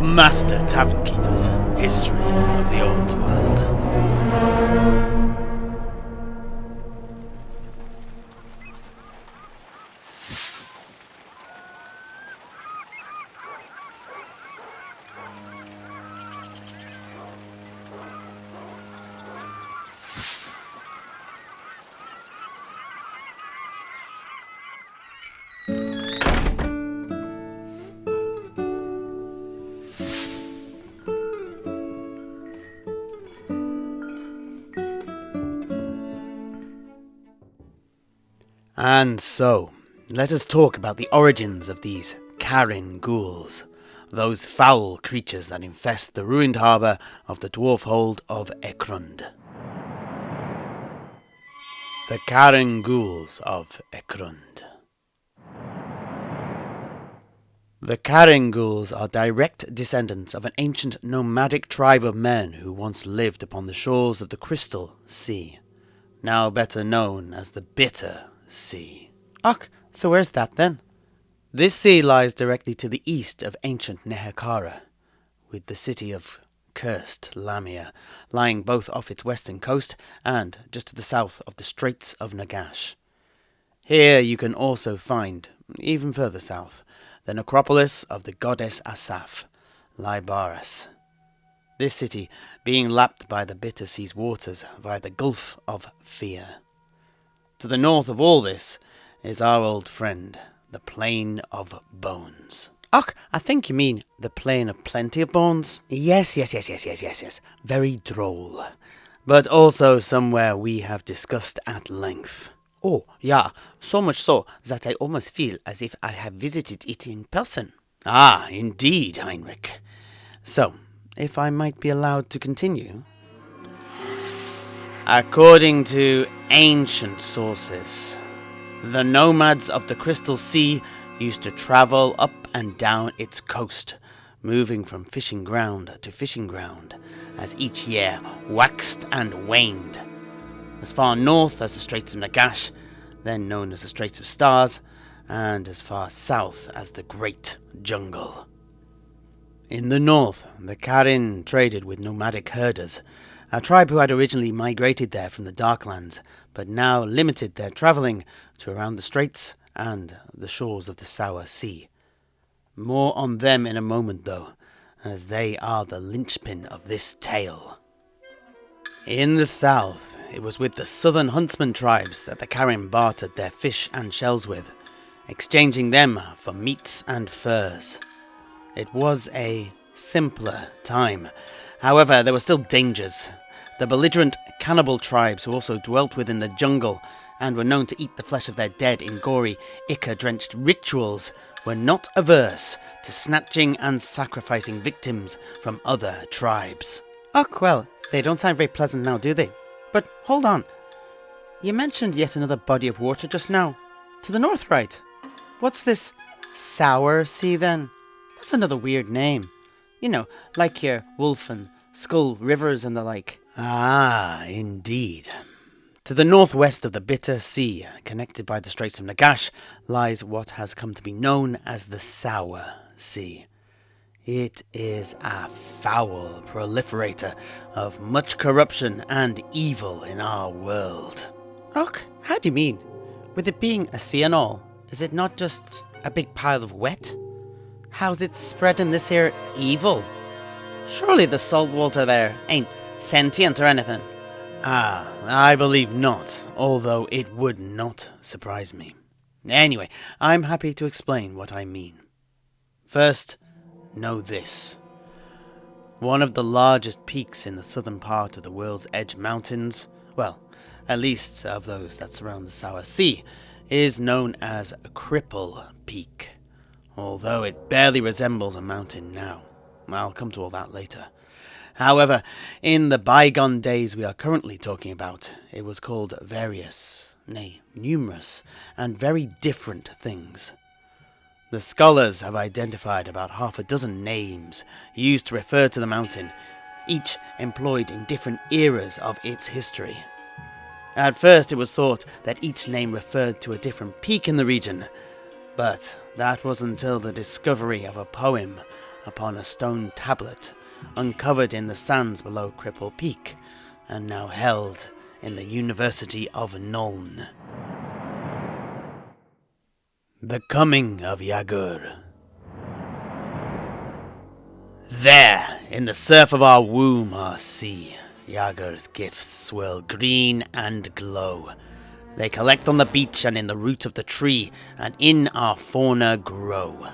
Master Tavern Keeper's History of the Old World. And so, let us talk about the origins of these Karen Ghouls, those foul creatures that infest the ruined harbour of the dwarf hold of Ekrund. The Karen Ghouls of Ekrund. The Karen Ghouls are direct descendants of an ancient nomadic tribe of men who once lived upon the shores of the Crystal Sea, now better known as the Bitter Sea. Och, so where's that then? This sea lies directly to the east of ancient Nehekara, with the city of Cursed Lamia lying both off its western coast and just to the south of the Straits of Nagash. Here you can also find, even further south, the necropolis of the goddess Asaph, Lybaris. This city being lapped by the Bitter Sea's waters via the Gulf of Fear. To the north of all this is our old friend, the Plain of Bones. Och, I think you mean the Plain of Plenty of Bones. Yes. Very droll. But also somewhere we have discussed at length. Oh, yeah, so much so that I almost feel as if I have visited it in person. Ah, indeed, Heinrich. So, if I might be allowed to continue. According to ancient sources, the nomads of the Crystal Sea used to travel up and down its coast, moving from fishing ground to fishing ground, as each year waxed and waned. As far north as the Straits of Nagash, then known as the Straits of Stars, and as far south as the Great Jungle. In the north, the Karen traded with nomadic herders, a tribe who had originally migrated there from the Darklands, but now limited their travelling to around the straits and the shores of the Sour Sea. More on them in a moment, though, as they are the linchpin of this tale. In the south, it was with the southern huntsman tribes that the Karen bartered their fish and shells with, exchanging them for meats and furs. It was a simpler time. However, there were still dangers. The belligerent cannibal tribes who also dwelt within the jungle and were known to eat the flesh of their dead in gory, ichor-drenched rituals were not averse to snatching and sacrificing victims from other tribes. Oh, well, they don't sound very pleasant now, do they? But hold on. You mentioned yet another body of water just now. To the north, right? What's this Sour Sea, then? That's another weird name. You know, like your Wolf and Skull rivers and the like. Ah, indeed. To the northwest of the Bitter Sea, connected by the Straits of Nagash, lies what has come to be known as the Sour Sea. It is a foul proliferator of much corruption and evil in our world. Och, how do you mean? With it being a sea and all, is it not just a big pile of wet? How's it spreading this here evil? Surely the salt water there ain't sentient or anything. Ah, I believe not, although it would not surprise me. Anyway, I'm happy to explain what I mean. First, know this. One of the largest peaks in the southern part of the World's Edge Mountains, well, at least of those that surround the Sour Sea, is known as Cripple Peak, although it barely resembles a mountain now. I'll come to all that later. However, in the bygone days we are currently talking about, it was called various, nay, numerous, and very different things. The scholars have identified about half a dozen names used to refer to the mountain, each employed in different eras of its history. At first it was thought that each name referred to a different peak in the region, but that was until the discovery of a poem upon a stone tablet uncovered in the sands below Cripple Peak, and now held in the University of Nuln. The Coming of Yagur. There, in the surf of our womb, our sea, Yagur's gifts swirl green and glow. They collect on the beach and in the root of the tree, and in our fauna grow.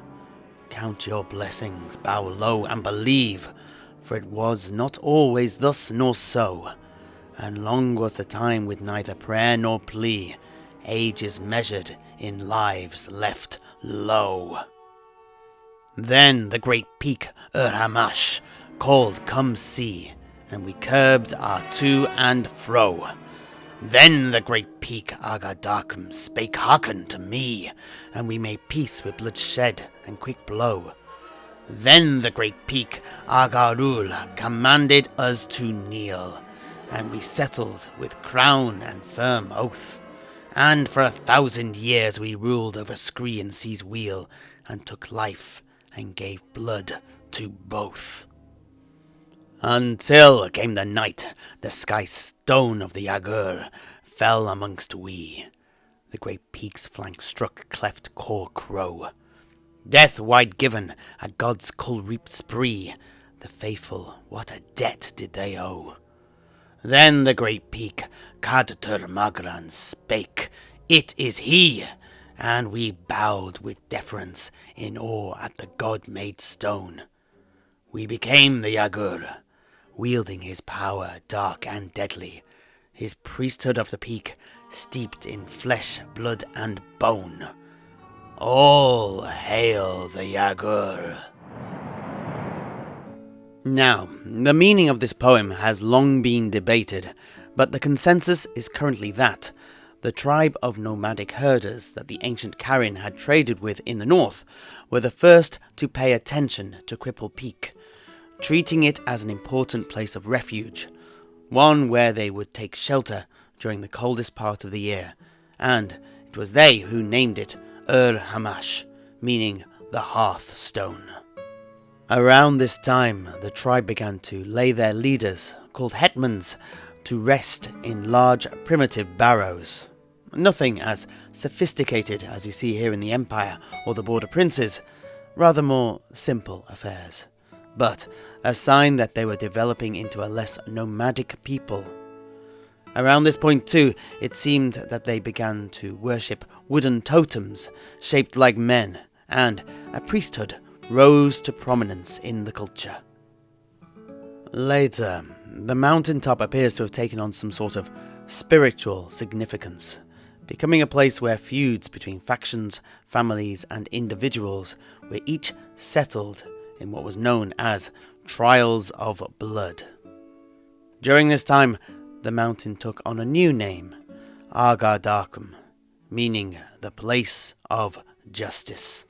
Count your blessings, bow low, and believe, for it was not always thus nor so, and long was the time with neither prayer nor plea, ages measured in lives left low. Then the great peak Hamash called come see, and we curbed our to and fro. Then the great peak Agadarkum spake hearken to me, and we made peace with bloodshed and quick blow. Then the great peak Agarul commanded us to kneel, and we settled with crown and firm oath. And for 1,000 years we ruled over Scree and Sea's wheel, and took life and gave blood to both. Until came the night, the sky stone of the Yagur fell amongst we. The great peak's flank struck cleft core crow. Death wide given, a god's coal-reaped spree. The faithful, what a debt did they owe. Then the great peak, Kadtur Magran, spake, "It is he!" And we bowed with deference in awe at the god-made stone. We became the Yagur, wielding his power dark and deadly, his priesthood of the peak steeped in flesh, blood, and bone. All hail the Yagur. Now, the meaning of this poem has long been debated, but the consensus is currently that the tribe of nomadic herders that the ancient Karin had traded with in the north were the first to pay attention to Cripple Peak, treating it as an important place of refuge, one where they would take shelter during the coldest part of the year, and it was they who named it Hamash, meaning the hearth stone. Around this time, the tribe began to lay their leaders, called hetmans, to rest in large primitive barrows. Nothing as sophisticated as you see here in the Empire or the Border Princes, rather more simple affairs, but a sign that they were developing into a less nomadic people. Around this point too, it seemed that they began to worship wooden totems shaped like men, and a priesthood rose to prominence in the culture. Later, the mountaintop appears to have taken on some sort of spiritual significance, becoming a place where feuds between factions, families, and individuals were each settled in what was known as trials of blood. During this time, the mountain took on a new name, Agardarkum, meaning the place of justice.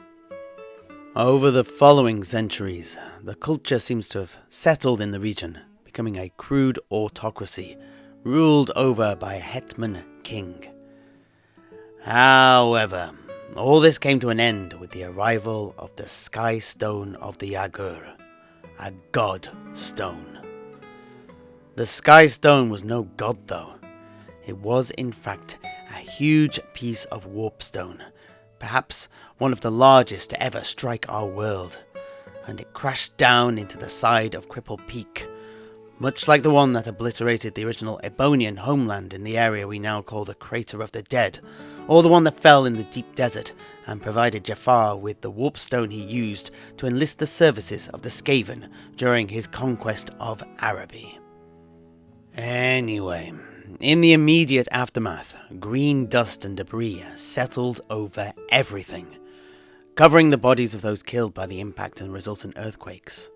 Over the following centuries, the culture seems to have settled in the region, becoming a crude autocracy, ruled over by a hetman king. However, all this came to an end with the arrival of the Sky Stone of the Yagur, a god stone. The Sky Stone was no god though. It was in fact a huge piece of warpstone, perhaps one of the largest to ever strike our world, and it crashed down into the side of Cripple Peak, much like the one that obliterated the original Ebonian homeland in the area we now call the Crater of the Dead, or the one that fell in the deep desert and provided Jafar with the warpstone he used to enlist the services of the Skaven during his conquest of Araby. Anyway, in the immediate aftermath, green dust and debris settled over everything, covering the bodies of those killed by the impact and resultant earthquakes,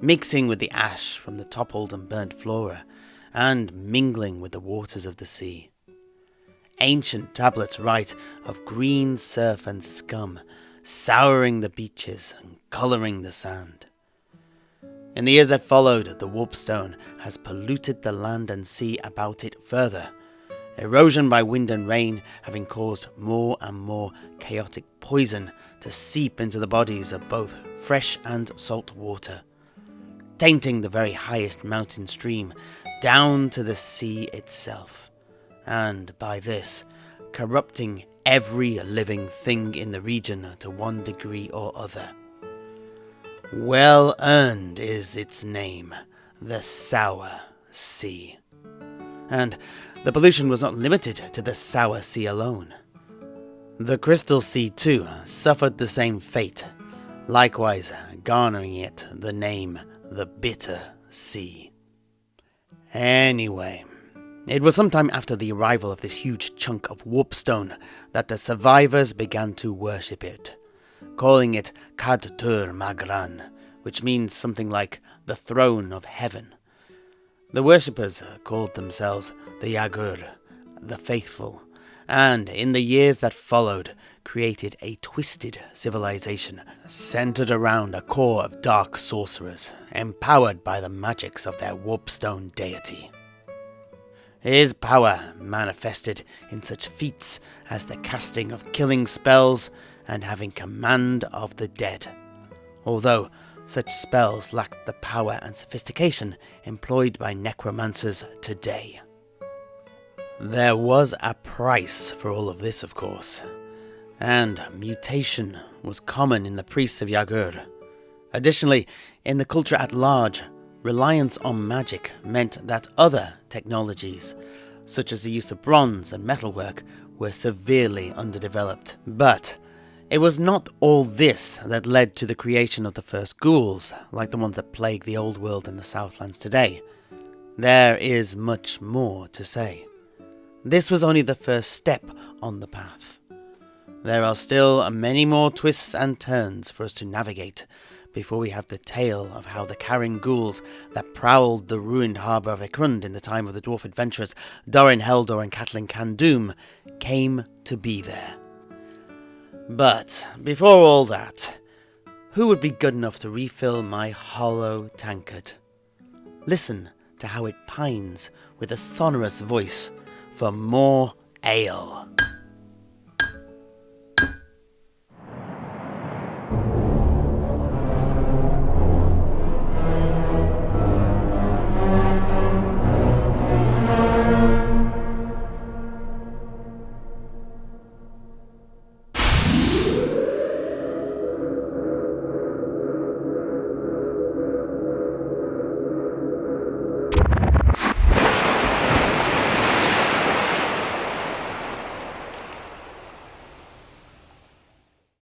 mixing with the ash from the toppled and burnt flora, and mingling with the waters of the sea. Ancient tablets write of green surf and scum, souring the beaches and colouring the sand. In the years that followed, the warpstone has polluted the land and sea about it further, erosion by wind and rain having caused more and more chaotic poison to seep into the bodies of both fresh and salt water, tainting the very highest mountain stream down to the sea itself, and by this corrupting every living thing in the region to one degree or other. Well earned is its name, the Sour Sea. And the pollution was not limited to the Sour Sea alone. The Crystal Sea too suffered the same fate, likewise garnering it the name the Bitter Sea. Anyway, it was sometime after the arrival of this huge chunk of warpstone that the survivors began to worship it, calling it Cad Tur Magran, which means something like the Throne of Heaven. The worshippers called themselves the Yagur, the Faithful, and in the years that followed created a twisted civilization centered around a core of dark sorcerers, empowered by the magics of their warpstone deity. His power manifested in such feats as the casting of killing spells and having command of the dead, although such spells lacked the power and sophistication employed by necromancers today. There was a price for all of this, of course, and mutation was common in the priests of Yagur. Additionally, in the culture at large, reliance on magic meant that other technologies, such as the use of bronze and metalwork, were severely underdeveloped. But it was not all this that led to the creation of the first ghouls, like the ones that plague the old world in the Southlands today. There is much more to say. This was only the first step on the path. There are still many more twists and turns for us to navigate before we have the tale of how the carrion ghouls that prowled the ruined harbour of Ekrund in the time of the dwarf adventurers Dorin Heldor and Catelyn Candoom came to be there. But before all that, who would be good enough to refill my hollow tankard? Listen to how it pines with a sonorous voice for more ale.